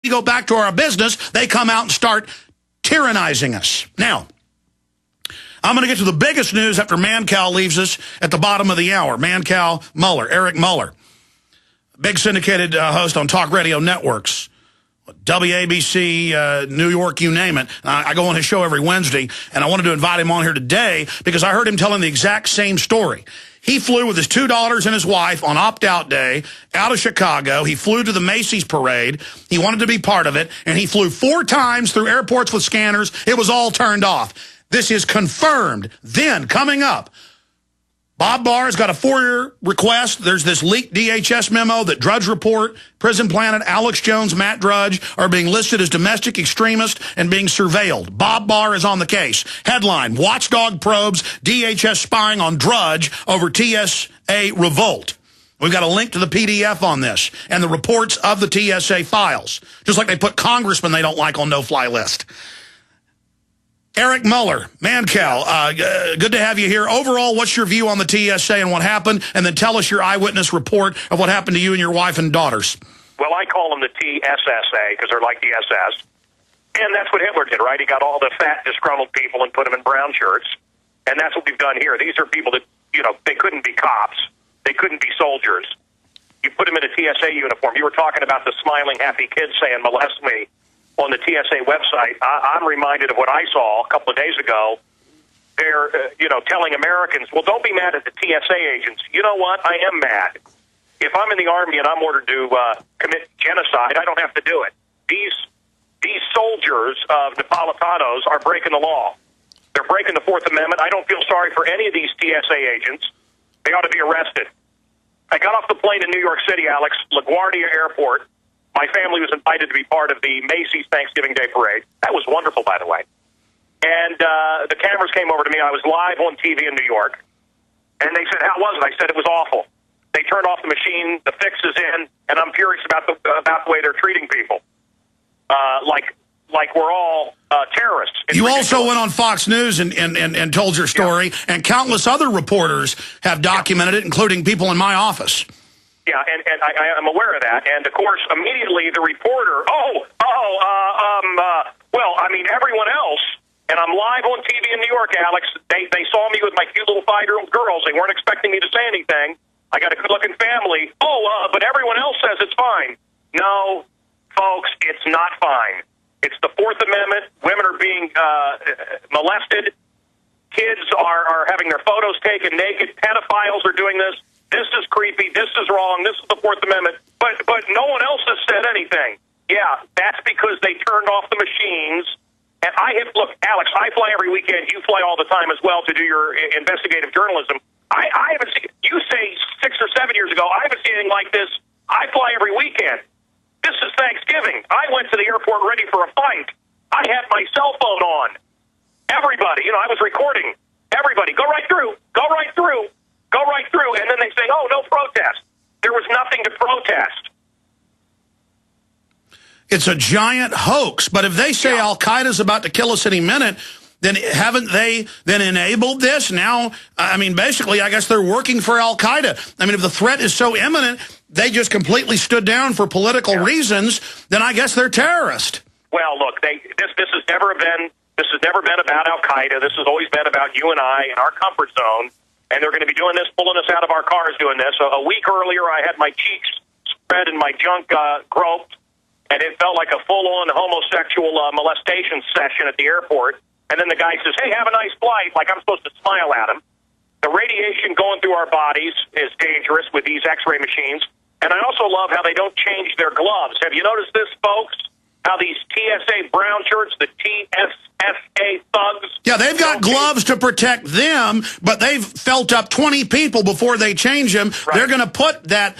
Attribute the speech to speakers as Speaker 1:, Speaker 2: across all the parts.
Speaker 1: we go back to our business, they come out and start tyrannizing us. Now, I'm going to get to the biggest news after Mancow leaves us at the bottom of the hour. Mancow Muller, Eric Muller, big syndicated host on talk radio networks. WABC, New York, you name it. I go on his show every Wednesday, and I wanted to invite him on here today because I heard him telling the exact same story. He flew with his $2 and his wife on opt-out day out of Chicago. He flew to the Macy's parade. He wanted to be part of it, and he flew 4 times through airports with scanners. It was all turned off. This is confirmed. Then, coming up, Bob Barr's got a FOIA request. There's this leaked DHS memo that Drudge Report, Prison Planet, Alex Jones, Matt Drudge are being listed as domestic extremists and being surveilled. Bob Barr is on the case. Headline, Watchdog probes DHS spying on Drudge over TSA revolt. We've got a link to the PDF on this and the reports of the TSA files, just like they put congressmen they don't like on no-fly list. Eric Muller, Mancow, good to have you here. Overall, what's your view on the TSA and what happened? And then tell us your eyewitness report of what happened to you and your wife and daughters.
Speaker 2: Well, I call them the TSSA because they're like the SS. And that's what Hitler did, right? He got all the fat, disgruntled people and put them in brown shirts. And that's what we've done here. These are people that, you know, they couldn't be cops. They couldn't be soldiers. You put them in a TSA uniform. You were talking about the smiling, happy kids saying, molest me. On the TSA website, I'm reminded of what I saw a couple of days ago. They're, telling Americans, well, don't be mad at the TSA agents. You know what? I am mad. If I'm in the Army and I'm ordered to commit genocide, I don't have to do it. These soldiers of Napolitanos are breaking the law. They're breaking the Fourth Amendment. I don't feel sorry for any of these TSA agents. They ought to be arrested. I got off the plane in New York City, Alex, LaGuardia Airport. My family was invited to be part of the Macy's Thanksgiving Day Parade. That was wonderful, by the way. And the cameras came over to me. I was live on TV in New York. And they said, how was it? I said, it was awful. They turned off the machine, the fix is in, and I'm furious about the way they're treating people. Like we're all terrorists. It's
Speaker 1: you
Speaker 2: ridiculous.
Speaker 1: also went on Fox News and told your story, and countless other reporters have documented it, including people in my office.
Speaker 2: Yeah, and I am aware of that. And, of course, immediately the reporter, everyone else, and I'm live on TV in New York, Alex, they saw me with my cute little 5-year-old girls. They weren't expecting me to say anything. I got a good-looking family. But everyone else says it's fine. No, folks, it's not fine. It's the Fourth Amendment. Women are being molested. Kids are having their photos taken naked. Pedophiles are doing this. This is creepy. This is wrong. This is the Fourth Amendment. But no one else has said anything. Yeah, that's because they turned off the machines. And look, Alex, I fly every weekend. You fly all the time as well to do your investigative journalism. I haven't seen, you say 6 or 7 years ago, I haven't seen anything like this. I fly every weekend. This is Thanksgiving. I went to the airport ready for a fight. I had my cell phone on. Everybody, I was recording. Everybody, go right through. Go right through. Go right through, and then they say, oh, no protest. There was nothing to protest.
Speaker 1: It's a giant hoax, but if they say Al-Qaeda's about to kill us any minute, then haven't they then enabled this? Now, basically, I guess they're working for Al-Qaeda. If the threat is so imminent, they just completely stood down for political reasons, then I guess they're terrorists.
Speaker 2: Well, look, this has never been about Al-Qaeda. This has always been about you and I in our comfort zone. And they're going to be doing this, pulling us out of our cars doing this. A week earlier, I had my cheeks spread and my junk groped, and it felt like a full-on homosexual molestation session at the airport. And then the guy says, hey, have a nice flight, like I'm supposed to smile at him. The radiation going through our bodies is dangerous with these X-ray machines. And I also love how they don't change their gloves. Have you noticed this, folks? How these TSA brown shirts, the TSSA thugs...
Speaker 1: Yeah, they've got gloves to protect them, but they've felt up 20 people before they change them. Right. They're going to put that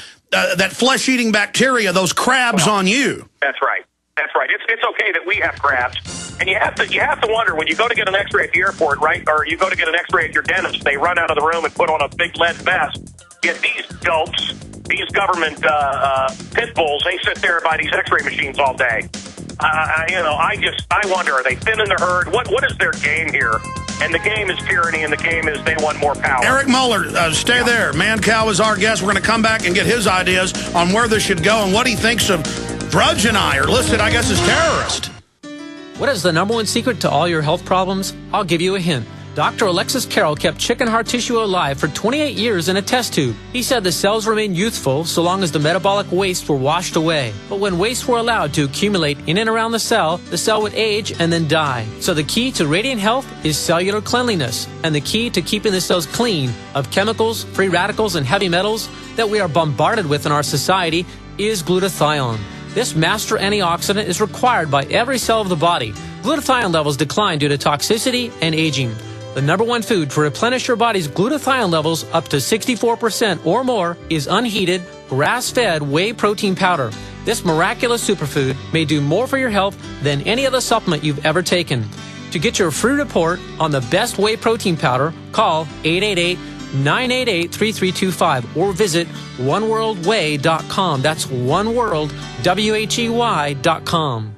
Speaker 1: flesh-eating bacteria, those crabs, on you.
Speaker 2: That's right. That's right. It's okay that we have crabs. And you have to wonder, when you go to get an X-ray at the airport, right, or you go to get an X-ray at your dentist, they run out of the room and put on a big lead vest. Yet these dopes, these government pit bulls, they sit there by these X-ray machines all day. I wonder, are they thinning the herd? What is their game here? And the game is tyranny, and the game is they want more power.
Speaker 1: Eric Muller, stay there. Mancow is our guest. We're going to come back and get his ideas on where this should go and what he thinks of Drudge and I are listed, I guess, as terrorists.
Speaker 3: What is the #1 secret to all your health problems? I'll give you a hint. Dr. Alexis Carroll kept chicken heart tissue alive for 28 years in a test tube. He said the cells remained youthful so long as the metabolic wastes were washed away. But when wastes were allowed to accumulate in and around the cell would age and then die. So the key to radiant health is cellular cleanliness. And the key to keeping the cells clean of chemicals, free radicals, and heavy metals that we are bombarded with in our society is glutathione. This master antioxidant is required by every cell of the body. Glutathione levels decline due to toxicity and aging. The #1 food to replenish your body's glutathione levels up to 64% or more is unheated, grass-fed whey protein powder. This miraculous superfood may do more for your health than any other supplement you've ever taken. To get your free report on the best whey protein powder, call 888-988-3325 or visit oneworldwhey.com. That's oneworldwhey.com.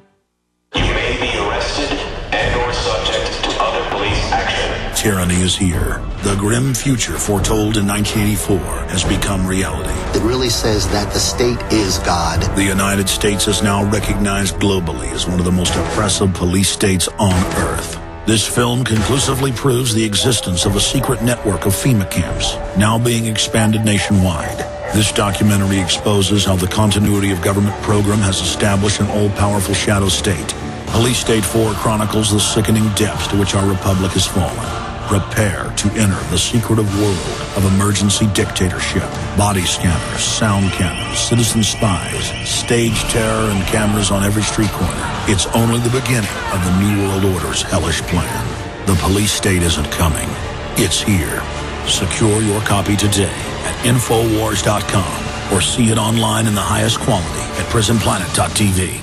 Speaker 4: You may be arrested and or subject to other police action.
Speaker 5: Tyranny is here. The grim future foretold in 1984 has become reality.
Speaker 6: It really says that the state is God.
Speaker 5: The United States is now recognized globally as one of the most oppressive police states on earth. This film conclusively proves the existence of a secret network of FEMA camps, now being expanded nationwide. This documentary exposes how the continuity of government program has established an all-powerful shadow state. Police State 4 chronicles the sickening depths to which our republic has fallen. Prepare to enter the secretive world of emergency dictatorship, body scanners, sound cannons, citizen spies, stage terror, and cameras on every street corner. It's only the beginning of the New World Order's hellish plan. The police state isn't coming. It's here. Secure your copy today at Infowars.com or see it online in the highest quality at PrisonPlanet.tv.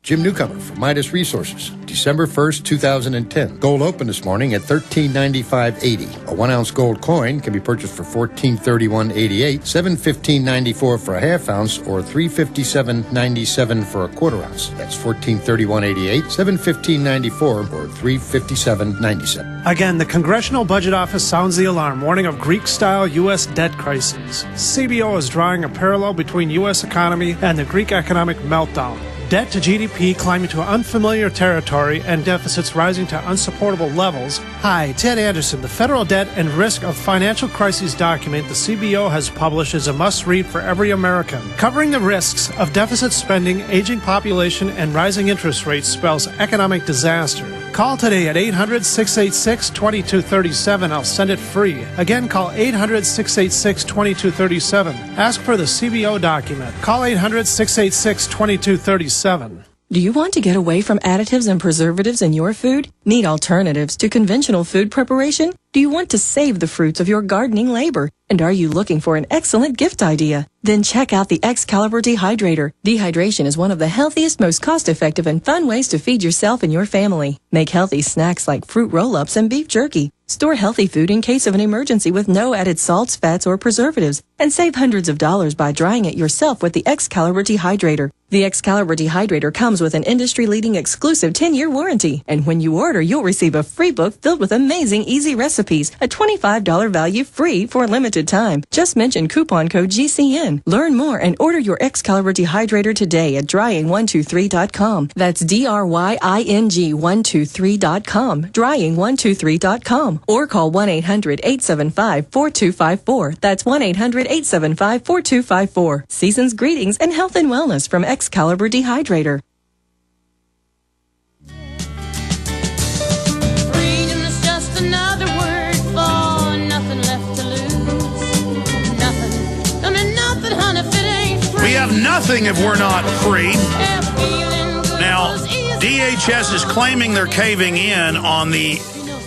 Speaker 7: Jim Newcomer from Midas Resources, December 1st, 2010. Gold opened this morning at $13.95.80. A 1-ounce gold coin can be purchased for $14.31.88, $7.15.94 for a half ounce, or $3.57.97 for a quarter ounce. That's $14.31.88, $7.15.94, or $3.57.97.
Speaker 8: Again, the Congressional Budget Office sounds the alarm, warning of Greek-style U.S. debt crises. CBO is drawing a parallel between U.S. economy and the Greek economic meltdown. Debt to GDP climbing to unfamiliar territory and deficits rising to unsupportable levels. Hi, Ted Anderson. The Federal Debt and Risk of Financial Crises document the CBO has published is a must-read for every American. Covering the risks of deficit spending, aging population, and rising interest rates spells economic disaster. Call today at 800-686-2237. I'll send it free. Again, call 800-686-2237. Ask for the CBO document. Call 800-686-2237.
Speaker 9: Do you want to get away from additives and preservatives in your food? Need alternatives to conventional food preparation? Do you want to save the fruits of your gardening labor? And are you looking for an excellent gift idea? Then check out the Excalibur Dehydrator. Dehydration is one of the healthiest, most cost-effective, and fun ways to feed yourself and your family. Make healthy snacks like fruit roll-ups and beef jerky. Store healthy food in case of an emergency with no added salts, fats, or preservatives. And save hundreds of dollars by drying it yourself with the Excalibur Dehydrator. The Excalibur Dehydrator comes with an industry-leading exclusive 10-year warranty. And when you order, you'll receive a free book filled with amazing easy recipes, a $25 value free for a limited time. Just mention coupon code GCN. Learn more and order your Excalibur Dehydrator today at drying123.com. That's DRYING123.com. Drying123.com. Or call 1-800-875-4254. That's 1-800-875-4254. Season's greetings and health and wellness from Excalibur Dehydrator.
Speaker 10: Freedom is just another word for nothing left to lose. Nothing. I mean, nothing, honey, if it ain't free.
Speaker 1: We have nothing if we're not free. Now, DHS is claiming they're caving in on the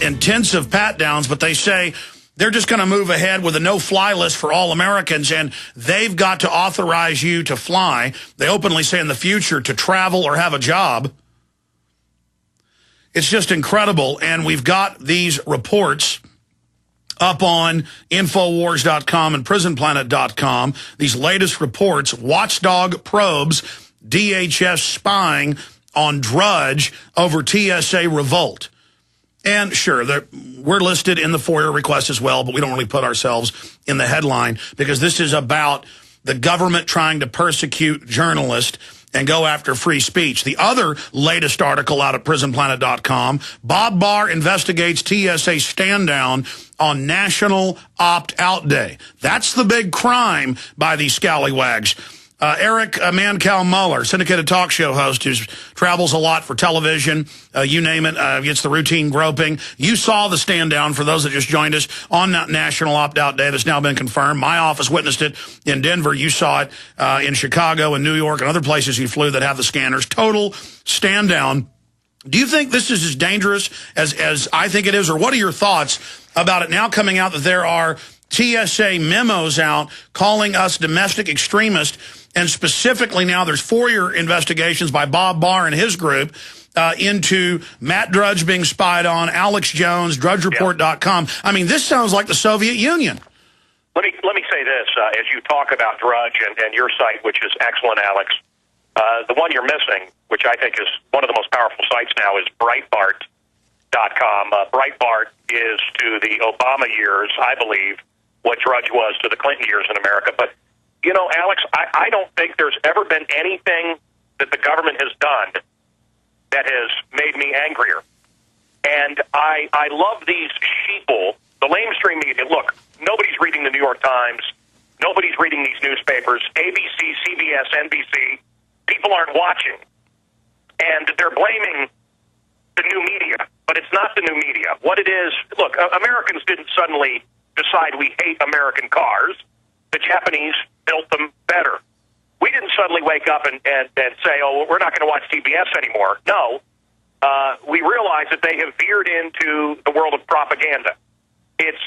Speaker 1: intensive pat-downs, but they say they're just going to move ahead with a no-fly list for all Americans, and they've got to authorize you to fly. They openly say in the future to travel or have a job. It's just incredible, and we've got these reports up on Infowars.com and PrisonPlanet.com. These latest reports, watchdog probes, DHS spying on Drudge over TSA revolt. And sure, we're listed in the FOIA request as well, but we don't really put ourselves in the headline because this is about the government trying to persecute journalists and go after free speech. The other latest article out at prisonplanet.com, Bob Barr investigates TSA stand down on National Opt-Out Day. That's the big crime by these scallywags. Eric Mancow Muller, syndicated talk show host who travels a lot for television, you name it, gets the routine groping. You saw the stand down, for those that just joined us, on National Opt-Out Day that's now been confirmed. My office witnessed it in Denver. You saw it in Chicago and New York and other places you flew that have the scanners. Total stand down. Do you think this is as dangerous as I think it is, or what are your thoughts about it now coming out that there are TSA memos out calling us domestic extremists? And specifically now there's 4-year investigations by Bob Barr and his group into Matt Drudge being spied on, Alex Jones, DrudgeReport.com. I mean, this sounds like the Soviet Union.
Speaker 2: Let me say this, as you talk about Drudge and your site, which is excellent, Alex, the one you're missing, which I think is one of the most powerful sites now, is Breitbart.com. Breitbart is to the Obama years, I believe, what Drudge was to the Clinton years in America. But you know, Alex, I don't think there's ever been anything that the government has done that has made me angrier. And I love these sheeple, the lamestream media. Look, nobody's reading the New York Times. Nobody's reading these newspapers. ABC, CBS, NBC. People aren't watching. And they're blaming the new media. But it's not the new media. What it is, look, Americans didn't suddenly decide we hate American cars. The Japanese built them better. We didn't suddenly wake up and say, oh, we're not going to watch CBS anymore. No. We realize that they have veered into the world of propaganda. It's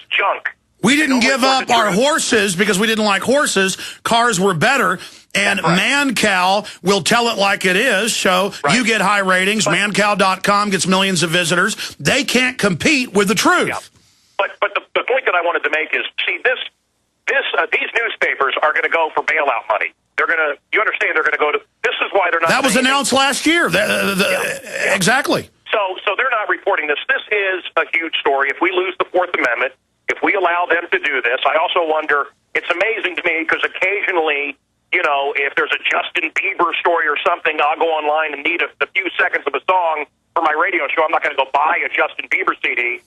Speaker 2: junk.
Speaker 1: We didn't give up our horses because we didn't like horses. Cars were better. And Mancow will tell it like it is, so you get high ratings. Mancow.com gets millions of visitors. They can't compete with the truth.
Speaker 2: Yeah. But the point that I wanted to make is, see, these newspapers are going to go for bailout money. They're going to, you understand, they're going to go to, this is why they're not.
Speaker 1: That was announced last year. Exactly.
Speaker 2: So they're not reporting this. This is a huge story. If we lose the Fourth Amendment, if we allow them to do this, I also wonder, it's amazing to me because occasionally, you know, if there's a Justin Bieber story or something, I'll go online and need a few seconds of a song for my radio show. I'm not going to go buy a Justin Bieber CD.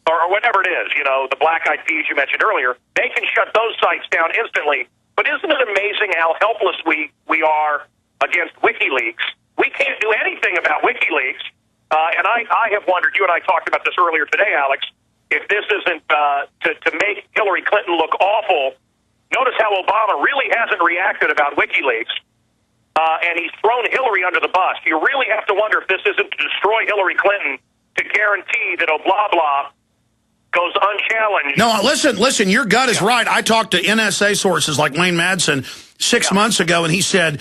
Speaker 2: Or whatever it is, you know, the Black Eyed Peas you mentioned earlier, they can shut those sites down instantly. But isn't it amazing how helpless we are against WikiLeaks? We can't do anything about WikiLeaks. And I have wondered, you and I talked about this earlier today, Alex, if this isn't to make Hillary Clinton look awful. Notice how Obama really hasn't reacted about WikiLeaks, and he's thrown Hillary under the bus. You really have to wonder if this isn't to destroy Hillary Clinton to guarantee that blah blah goes unchallenged.
Speaker 1: No, listen, your gut is right. I talked to NSA sources like Wayne Madsen 6 months ago, and he said,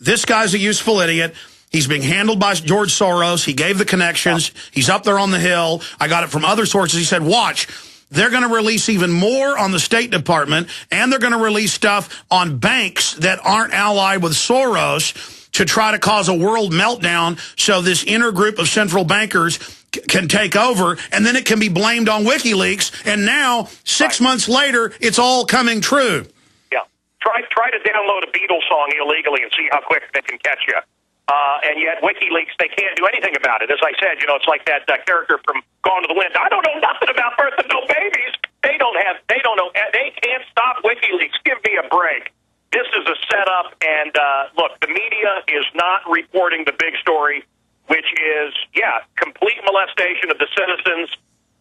Speaker 1: this guy's a useful idiot. He's being handled by George Soros. He gave the connections. He's up there on the Hill. I got it from other sources. He said, watch, they're going to release even more on the State Department, and they're going to release stuff on banks that aren't allied with Soros to try to cause a world meltdown so this inner group of central bankers can take over, and then it can be blamed on WikiLeaks, and now, 6 months later, it's all coming true.
Speaker 2: Yeah. Try to download a Beatles song illegally and see how quick they can catch you. And yet WikiLeaks, they can't do anything about it. As I said, you know, it's like that character from Gone to the Wind. I don't know nothing about birth of no babies. They can't stop WikiLeaks. Give me a break. This is a setup, and look, the media is not reporting the big story, which is, complete molestation of the citizens,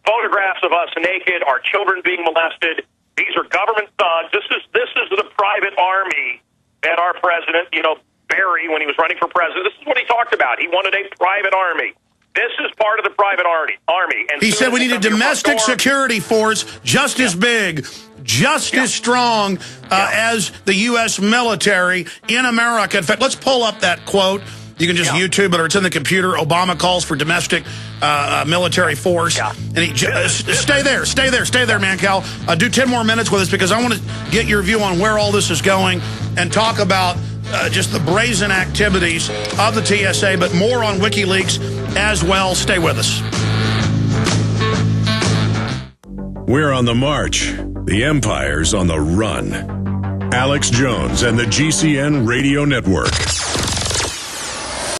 Speaker 2: photographs of us naked, our children being molested. These are government thugs. This is the private army that our president, you know, Barry, when he was running for president, this is what he talked about. He wanted a private army. This is part of the private army. And
Speaker 1: he said we need a domestic security force just as big, just as strong as the U.S. military in America. In fact, let's pull up that quote. You can just YouTube it, or it's in the computer. Obama calls for domestic military force. Yeah. And he stay there, Mancow. Do 10 more minutes with us because I want to get your view on where all this is going and talk about just the brazen activities of the TSA, but more on WikiLeaks as well. Stay with us.
Speaker 11: We're on the march. The empire's on the run. Alex Jones and the GCN Radio Network.